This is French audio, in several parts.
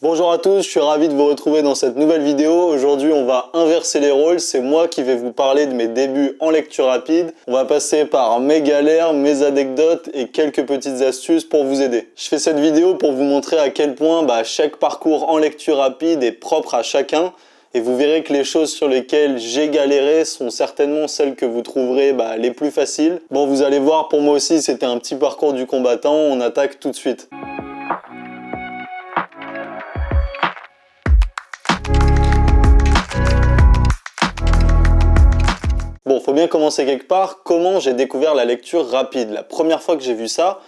Bonjour à tous, je suis ravi de vous retrouver dans cette nouvelle vidéo. Aujourd'hui, on va inverser les rôles. C'est moi qui vais vous parler de mes débuts en lecture rapide. On va passer par mes galères, mes anecdotes et quelques petites astuces pour vous aider. Je fais cette vidéo pour vous montrer à quel point chaque parcours en lecture rapide est propre à chacun. Et vous verrez que les choses sur lesquelles j'ai galéré sont certainement celles que vous trouverez les plus faciles. Bon, vous allez voir, pour moi aussi, c'était un petit parcours du combattant. On attaque tout de suite. Bon, faut bien commencer quelque part. Comment j'ai découvert la lecture rapide? La première fois que j'ai vu ça,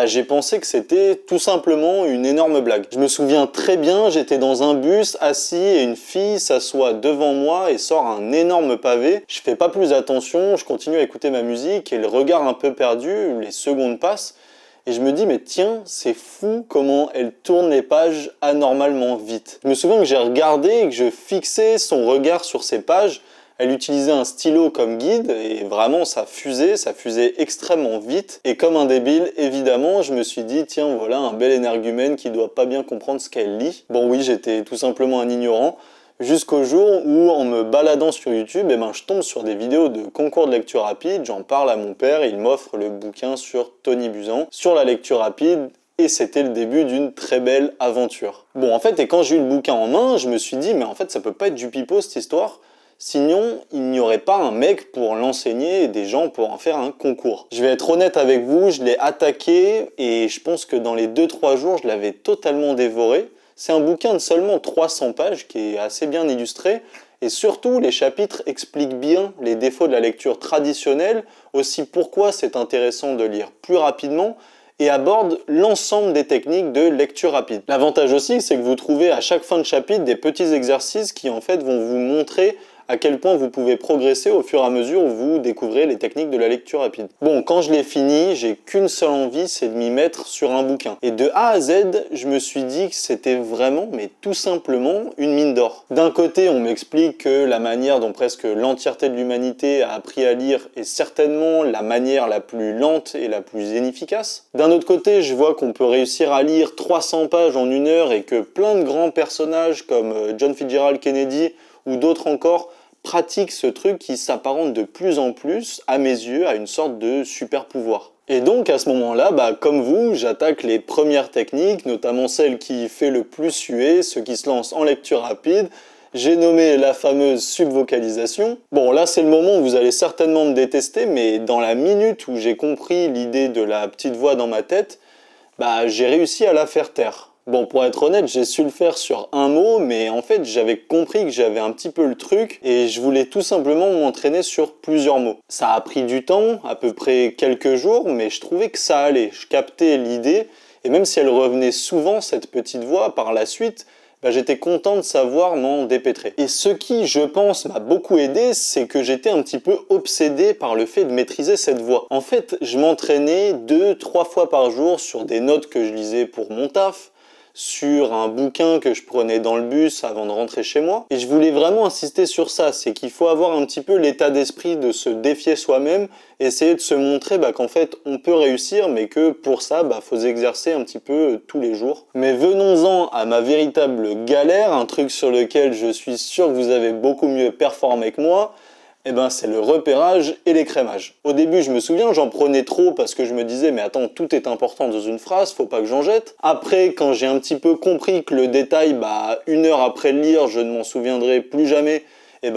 j'ai pensé que c'était tout simplement une énorme blague. Je me souviens très bien, j'étais dans un bus assis et une fille s'assoit devant moi et sort un énorme pavé. Je fais pas plus attention, je continue à écouter ma musique et le regard un peu perdu, les secondes passent. Et je me dis, mais tiens, c'est fou comment elle tourne les pages anormalement vite. Je me souviens que j'ai regardé et que je fixais son regard sur ces pages. Elle utilisait un stylo comme guide et vraiment ça fusait extrêmement vite. Et comme un débile, évidemment, je me suis dit, tiens, voilà un bel énergumène qui doit pas bien comprendre ce qu'elle lit. Bon oui, j'étais tout simplement un ignorant. Jusqu'au jour où, en me baladant sur YouTube, je tombe sur des vidéos de concours de lecture rapide, j'en parle à mon père, il m'offre le bouquin sur Tony Buzan, sur la lecture rapide, et c'était le début d'une très belle aventure. Bon, en fait, et quand j'ai eu le bouquin en main, je me suis dit, mais en fait, ça peut pas être du pipeau cette histoire, sinon il n'y aurait pas un mec pour l'enseigner et des gens pour en faire un concours. Je vais être honnête avec vous, je l'ai attaqué, et je pense que dans les 2-3 jours, je l'avais totalement dévoré. C'est un bouquin de seulement 300 pages qui est assez bien illustré et surtout les chapitres expliquent bien les défauts de la lecture traditionnelle, aussi pourquoi c'est intéressant de lire plus rapidement et aborde l'ensemble des techniques de lecture rapide. L'avantage aussi, c'est que vous trouvez à chaque fin de chapitre des petits exercices qui en fait vont vous montrer à quel point vous pouvez progresser au fur et à mesure où vous découvrez les techniques de la lecture rapide. Bon, quand je l'ai fini, j'ai qu'une seule envie, c'est de m'y mettre sur un bouquin. Et de A à Z, je me suis dit que c'était vraiment, mais tout simplement, une mine d'or. D'un côté, on m'explique que la manière dont presque l'entièreté de l'humanité a appris à lire est certainement la manière la plus lente et la plus inefficace. D'un autre côté, je vois qu'on peut réussir à lire 300 pages en 1 heure et que plein de grands personnages comme John Fitzgerald Kennedy ou d'autres encore pratiquent ce truc qui s'apparente de plus en plus, à mes yeux, à une sorte de super pouvoir. Et donc à ce moment-là, comme vous, j'attaque les premières techniques, notamment celle qui fait le plus suer, ceux qui se lancent en lecture rapide. J'ai nommé la fameuse subvocalisation. Bon, là c'est le moment où vous allez certainement me détester, mais dans la minute où j'ai compris l'idée de la petite voix dans ma tête, j'ai réussi à la faire taire. Bon, pour être honnête, j'ai su le faire sur un mot, mais en fait, j'avais compris que j'avais un petit peu le truc et je voulais tout simplement m'entraîner sur plusieurs mots. Ça a pris du temps, à peu près quelques jours, mais je trouvais que ça allait. Je captais l'idée et même si elle revenait souvent, cette petite voix, par la suite, j'étais content de savoir m'en dépêtrer. Et ce qui, je pense, m'a beaucoup aidé, c'est que j'étais un petit peu obsédé par le fait de maîtriser cette voix. En fait, je m'entraînais 2-3 fois par jour sur des notes que je lisais pour mon taf, sur un bouquin que je prenais dans le bus avant de rentrer chez moi. Et je voulais vraiment insister sur ça, c'est qu'il faut avoir un petit peu l'état d'esprit de se défier soi-même, essayer de se montrer qu'en fait on peut réussir, mais que pour ça, faut s'exercer un petit peu tous les jours. Mais venons-en à ma véritable galère, un truc sur lequel je suis sûr que vous avez beaucoup mieux performé que moi, c'est le repérage et l'écrémage. Au début, je me souviens, j'en prenais trop parce que je me disais, mais attends, tout est important dans une phrase, faut pas que j'en jette. Après, quand j'ai un petit peu compris que le détail, 1 heure après le lire, je ne m'en souviendrai plus jamais,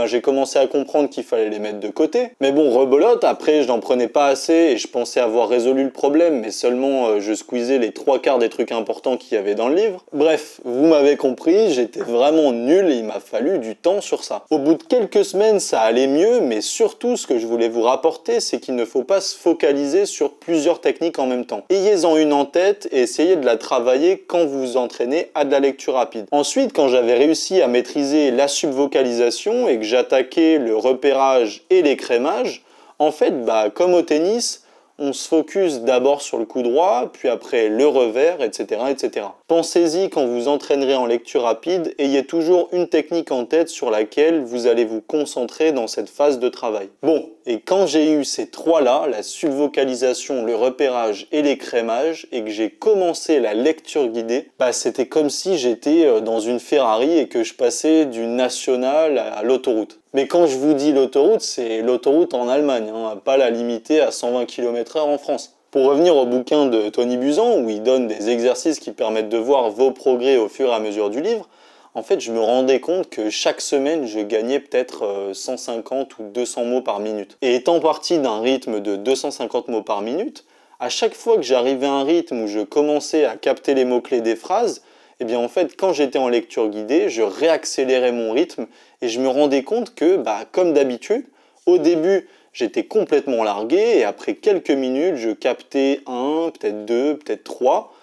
j'ai commencé à comprendre qu'il fallait les mettre de côté. Mais bon, rebolote, après je n'en prenais pas assez et je pensais avoir résolu le problème, mais seulement je squeezais les 3/4 des trucs importants qu'il y avait dans le livre. Bref, vous m'avez compris, j'étais vraiment nul et il m'a fallu du temps sur ça. Au bout de quelques semaines, ça allait mieux, mais surtout ce que je voulais vous rapporter, c'est qu'il ne faut pas se focaliser sur plusieurs techniques en même temps. Ayez-en une en tête et essayez de la travailler quand vous vous entraînez à de la lecture rapide. Ensuite, quand j'avais réussi à maîtriser la subvocalisation et que j'attaquais le repérage et l'écrémage, en fait, comme au tennis, on se focus d'abord sur le coup droit, puis après le revers, etc., etc. Pensez-y quand vous entraînerez en lecture rapide, ayez toujours une technique en tête sur laquelle vous allez vous concentrer dans cette phase de travail. Bon, et quand j'ai eu ces trois-là, la subvocalisation, le repérage et l'écrémage, et que j'ai commencé la lecture guidée, c'était comme si j'étais dans une Ferrari et que je passais du national à l'autoroute. Mais quand je vous dis l'autoroute, c'est l'autoroute en Allemagne, hein, pas la limitée à 120 km/h en France. Pour revenir au bouquin de Tony Buzan, où il donne des exercices qui permettent de voir vos progrès au fur et à mesure du livre, en fait, je me rendais compte que chaque semaine, je gagnais peut-être 150 ou 200 mots par minute. Et étant parti d'un rythme de 250 mots par minute, à chaque fois que j'arrivais à un rythme où je commençais à capter les mots-clés des phrases, eh bien en fait, quand j'étais en lecture guidée, je réaccélérais mon rythme et je me rendais compte que, comme d'habitude, au début, j'étais complètement largué et après quelques minutes, je captais un, peut-être deux, peut-être trois.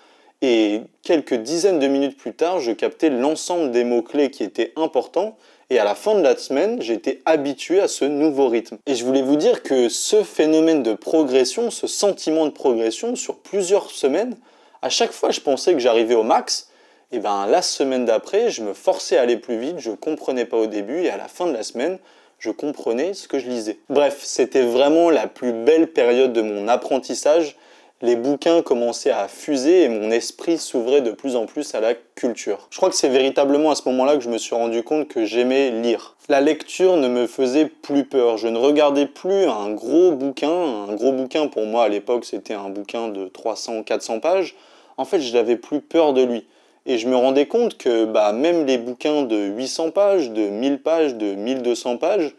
Et quelques dizaines de minutes plus tard, je captais l'ensemble des mots-clés qui étaient importants. Et à la fin de la semaine, j'étais habitué à ce nouveau rythme. Et je voulais vous dire que ce phénomène de progression, ce sentiment de progression sur plusieurs semaines, à chaque fois je pensais que j'arrivais au max, et la semaine d'après, je me forçais à aller plus vite, je comprenais pas au début, et à la fin de la semaine, je comprenais ce que je lisais. Bref, c'était vraiment la plus belle période de mon apprentissage. Les bouquins commençaient à fuser et mon esprit s'ouvrait de plus en plus à la culture. Je crois que c'est véritablement à ce moment-là que je me suis rendu compte que j'aimais lire. La lecture ne me faisait plus peur. Je ne regardais plus un gros bouquin. Un gros bouquin pour moi à l'époque c'était un bouquin de 300-400 pages. En fait, je n'avais plus peur de lui. Et je me rendais compte que même les bouquins de 800 pages, de 1000 pages, de 1200 pages,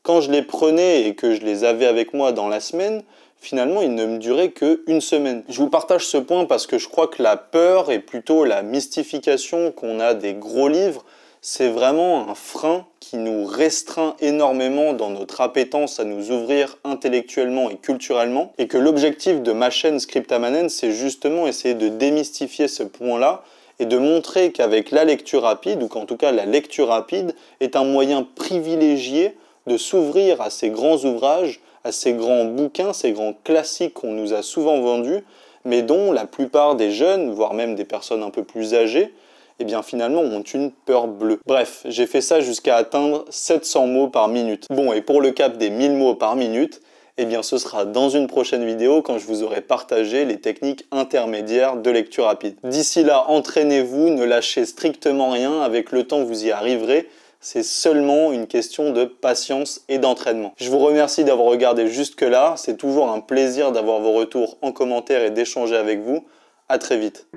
quand je les prenais et que je les avais avec moi dans la semaine, finalement, ils ne me duraient qu'une semaine. Je vous partage ce point parce que je crois que la peur et plutôt la mystification qu'on a des gros livres, c'est vraiment un frein qui nous restreint énormément dans notre appétence à nous ouvrir intellectuellement et culturellement. Et que l'objectif de ma chaîne Scriptamanen, c'est justement essayer de démystifier ce point-là et de montrer qu'avec la lecture rapide, ou qu'en tout cas la lecture rapide, est un moyen privilégié de s'ouvrir à ces grands ouvrages, à ces grands bouquins, ces grands classiques qu'on nous a souvent vendus, mais dont la plupart des jeunes, voire même des personnes un peu plus âgées, eh bien finalement ont une peur bleue. Bref, j'ai fait ça jusqu'à atteindre 700 mots par minute. Bon, et pour le cap des 1000 mots par minute, eh bien ce sera dans une prochaine vidéo quand je vous aurai partagé les techniques intermédiaires de lecture rapide. D'ici là, entraînez-vous, ne lâchez strictement rien, avec le temps vous y arriverez. C'est seulement une question de patience et d'entraînement. Je vous remercie d'avoir regardé jusque-là. C'est toujours un plaisir d'avoir vos retours en commentaire et d'échanger avec vous. À très vite.